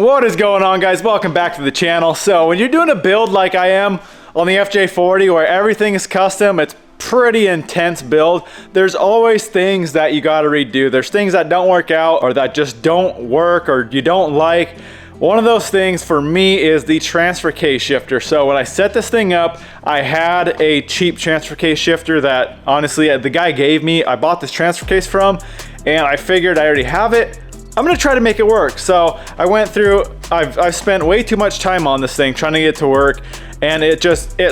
What is going on, guys? Welcome back to the channel. So when you're doing a build like I am on the FJ40 where everything is custom, it's pretty intense build. There's always things that you got to redo. There's things that don't work out or that just don't work or you don't like. One of those things for me is the transfer case shifter. So when I set this thing up, I had a cheap transfer case shifter that honestly the guy gave me. I bought this transfer case from, and I figured I already have it. I'm gonna try to make it work. So I went through, I've spent way too much time on this thing trying to get it to work, and it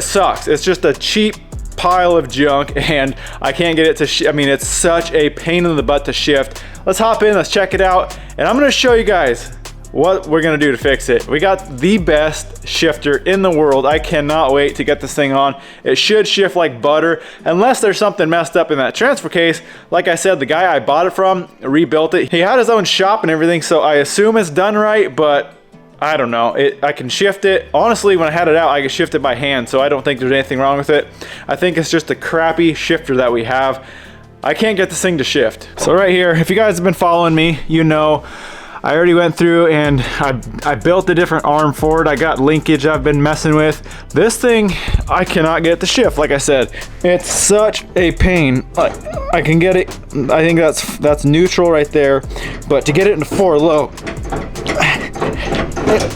sucks. It's just a cheap pile of junk, and I can't get it to, I mean, it's such a pain in the butt to shift. Let's hop in, let's check it out, and I'm gonna show you guys what we're gonna do to fix it. We got the best shifter in the world. I cannot wait to get this thing on. It should shift like butter, unless there's something messed up in that transfer case. Like I said, the guy I bought it from rebuilt it. He had his own shop and everything, so I assume it's done right, but I don't know. I can shift it. Honestly, when I had it out, I could shift it by hand, so I don't think there's anything wrong with it. I think it's just a crappy shifter that we have. I can't get this thing to shift. So right here, if you guys have been following me, you know, I already went through and I built a different arm for it. I got linkage I've been messing with. This thing, I cannot get it to shift. Like I said, it's such a pain. I can get it, I think that's neutral right there. But to get it into 4 low,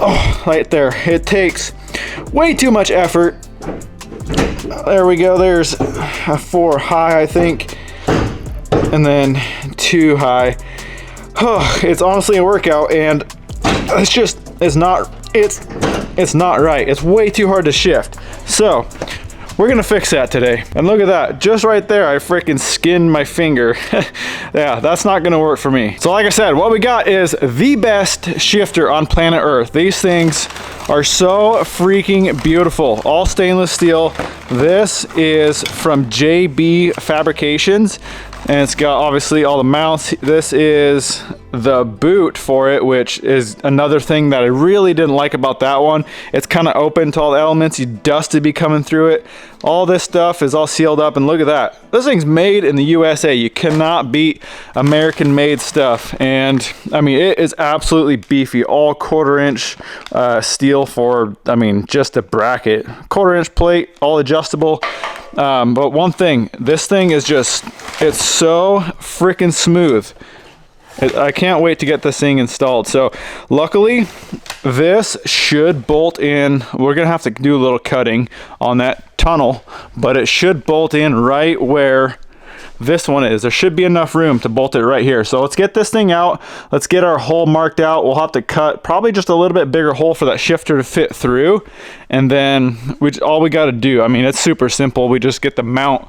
oh, right there, it takes way too much effort. There we go, there's a 4 high, I think, and then 2 high. Oh, it's honestly a workout, and it's not right. It's way too hard to shift. So we're gonna fix that today. And look at that, just right there, I freaking skinned my finger. Yeah, that's not gonna work for me. So like I said, what we got is the best shifter on planet Earth. These things are so freaking beautiful. All stainless steel. This is from JB Fabrications, and it's got obviously all the mounts. This is the boot for it, which is another thing that I really didn't like about that one. It's kind of open to all the elements. Dust to be coming through it. All this stuff is all sealed up, and look at that. This thing's made in the USA. You cannot beat American made stuff. And I mean, it is absolutely beefy. All 1/4 inch steel for, I mean, just a bracket. 1/4 inch plate, all adjustable. But one thing, this thing is just, it's so freaking smooth. I can't wait to get this thing installed. So luckily, this should bolt in. We're gonna have to do a little cutting on that tunnel, but it should bolt in right where this one is. There should be enough room to bolt it right here. So let's get this thing out. Let's get our hole marked out. We'll have to cut probably just a little bit bigger hole for that shifter to fit through. And then all we got to do, I mean, it's super simple. We just get the mount.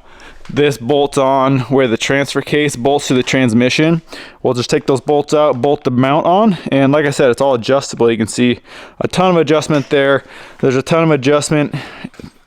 This bolts on where the transfer case bolts to the transmission. We'll just take those bolts out, bolt the mount on, and like I said, it's all adjustable. You can see a ton of adjustment there. There's a ton of adjustment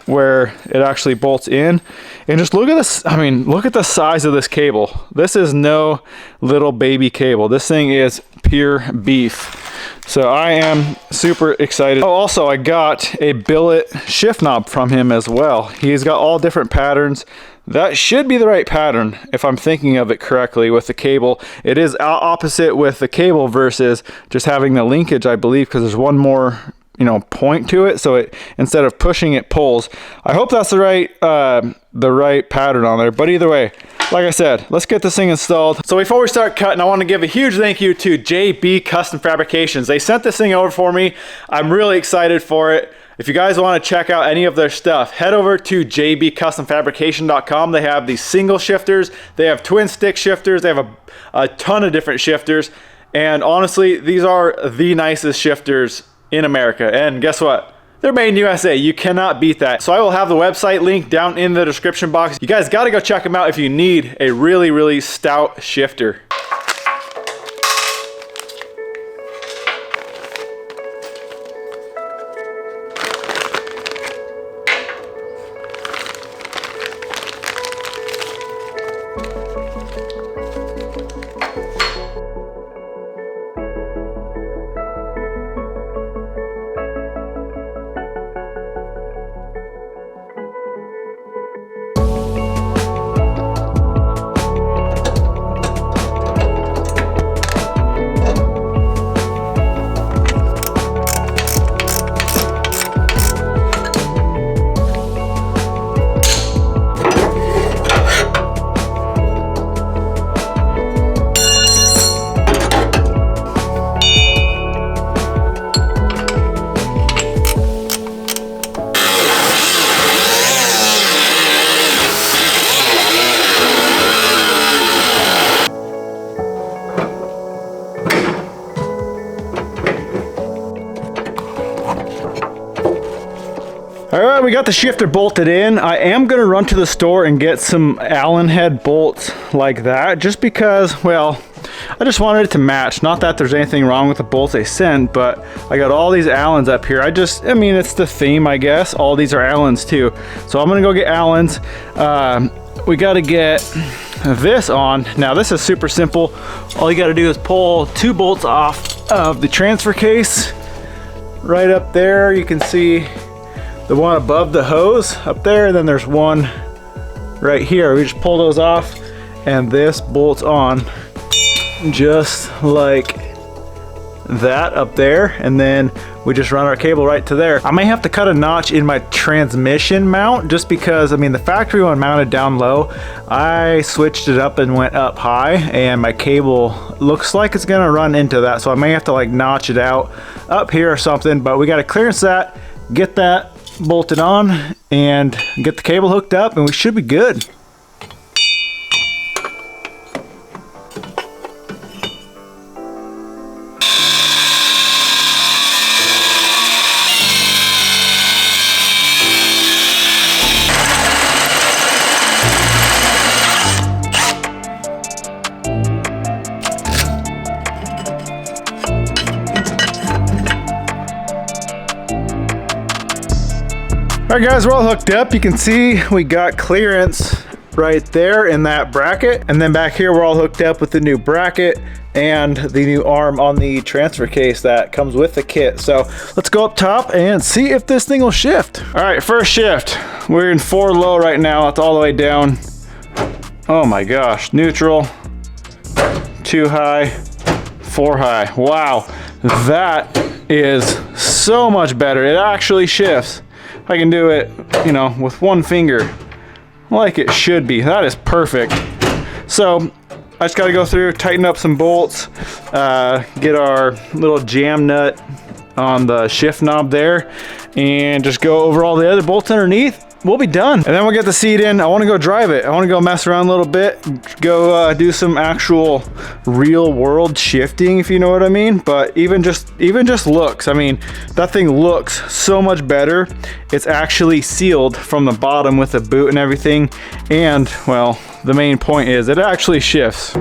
where it actually bolts in. And just look at this, I mean, look at the size of this cable. This is no little baby cable. This thing is pure beef. So I am super excited. Oh, also I got a billet shift knob from him as well. He's got all different patterns. That should be the right pattern if I'm thinking of it correctly with the cable. It is opposite with the cable versus just having the linkage, I believe, because there's one more, you know, point to it. So it, instead of pushing, it pulls. I hope that's the right pattern on there. But either way, like I said, let's get this thing installed. So before we start cutting, I want to give a huge thank you to JB Custom Fabrications. They sent this thing over for me. I'm really excited for it. If you guys want to check out any of their stuff, head over to jbcustomfabrication.com. They have these single shifters. They have twin stick shifters. They have a ton of different shifters. And honestly, these are the nicest shifters in America. And guess what? They're made in USA. You cannot beat that. So I will have the website link down in the description box. You guys got to go check them out if you need a really, really stout shifter. All right, we got the shifter bolted in. I am gonna run to the store and get some Allen head bolts like that, just because, well, I just wanted it to match. Not that there's anything wrong with the bolts they sent, but I got all these Allens up here. I mean, it's the theme, I guess. All these are Allens too. So I'm gonna go get Allens. We gotta get this on. Now this is super simple. All you gotta do is pull 2 bolts off of the transfer case. Right up there, you can see the one above the hose up there, and then there's one right here. We just pull those off and this bolts on just like that up there, and then we just run our cable right to there. I may have to cut a notch in my transmission mount just because, I mean, the factory one mounted down low. I switched it up and went up high, and my cable looks like it's gonna run into that, so I may have to like notch it out up here or something. But we got to clearance that, get that bolted on, and get the cable hooked up, and we should be good. All right guys, we're all hooked up. You can see we got clearance right there in that bracket. And then back here, we're all hooked up with the new bracket and the new arm on the transfer case that comes with the kit. So let's go up top and see if this thing will shift. All right, first shift. We're in 4 low right now. It's all the way down. Oh my gosh, neutral, 2 high, 4 high. Wow, that is so much better. It actually shifts. I can do it, you know, with 1 finger like it should be. That is perfect. So I just got to go through, tighten up some bolts, get our little jam nut on the shift knob there, and just go over all the other bolts underneath. We'll be done. And then we'll get the seat in. I want to go drive it. I want to go mess around a little bit, go do some actual real world shifting, if you know what I mean. But even just looks, I mean, that thing looks so much better. It's actually sealed from the bottom with the boot and everything. And well, the main point is it actually shifts.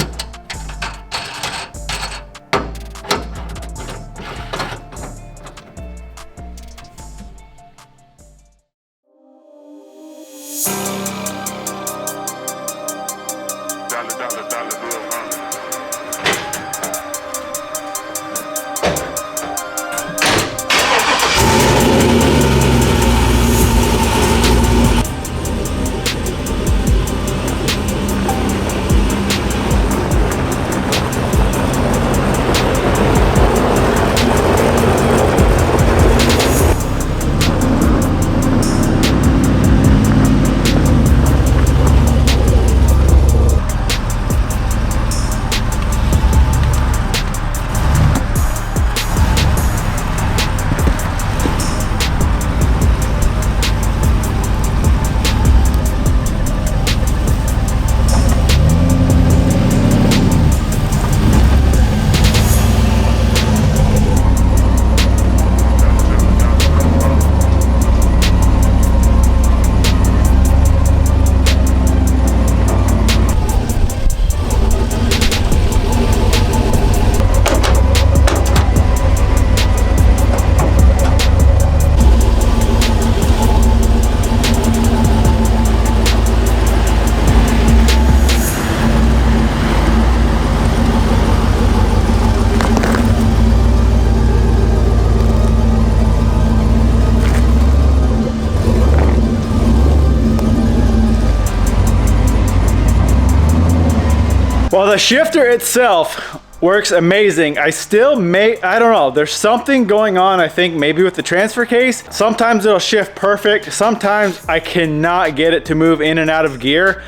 Well, the shifter itself works amazing. I don't know, there's something going on, I think maybe with the transfer case. Sometimes it'll shift perfect. Sometimes I cannot get it to move in and out of gear.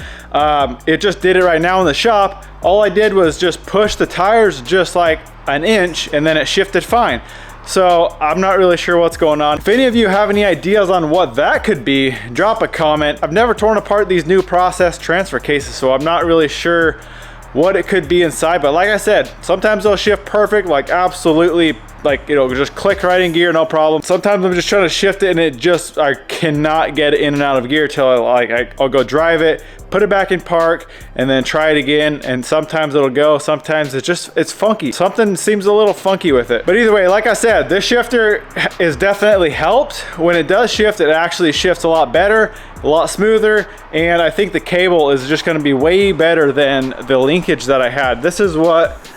It just did it right now in the shop. All I did was just push the tires just like an inch and then it shifted fine. So I'm not really sure what's going on. If any of you have any ideas on what that could be, drop a comment. I've never torn apart these new process transfer cases, so I'm not really sure what it could be inside. But like I said, sometimes they'll shift perfect, like absolutely like it'll just click right in gear, no problem. Sometimes I'm just trying to shift it and I cannot get it in and out of gear till I'll go drive it, put it back in park, and then try it again. And sometimes it'll go, sometimes it's funky. Something seems a little funky with it. But either way, like I said, this shifter is definitely helped. When it does shift, it actually shifts a lot better, a lot smoother, and I think the cable is just gonna be way better than the linkage that I had. This is what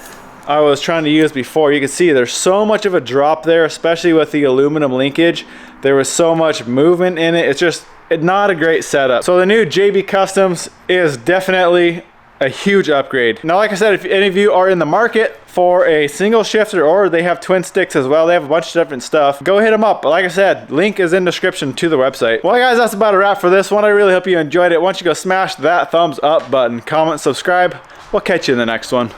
I was trying to use before. You can see there's so much of a drop there, especially with the aluminum linkage. There was so much movement in it. It's just not a great setup. So the new JB Customs is definitely a huge upgrade. Now, like I said, if any of you are in the market for a single shifter, or they have twin sticks as well, they have a bunch of different stuff, go hit them up. But like I said, link is in the description to the website. Well guys, that's about a wrap for this one. I really hope you enjoyed it. Why don't you go smash that thumbs up button, comment, subscribe. We'll catch you in the next one.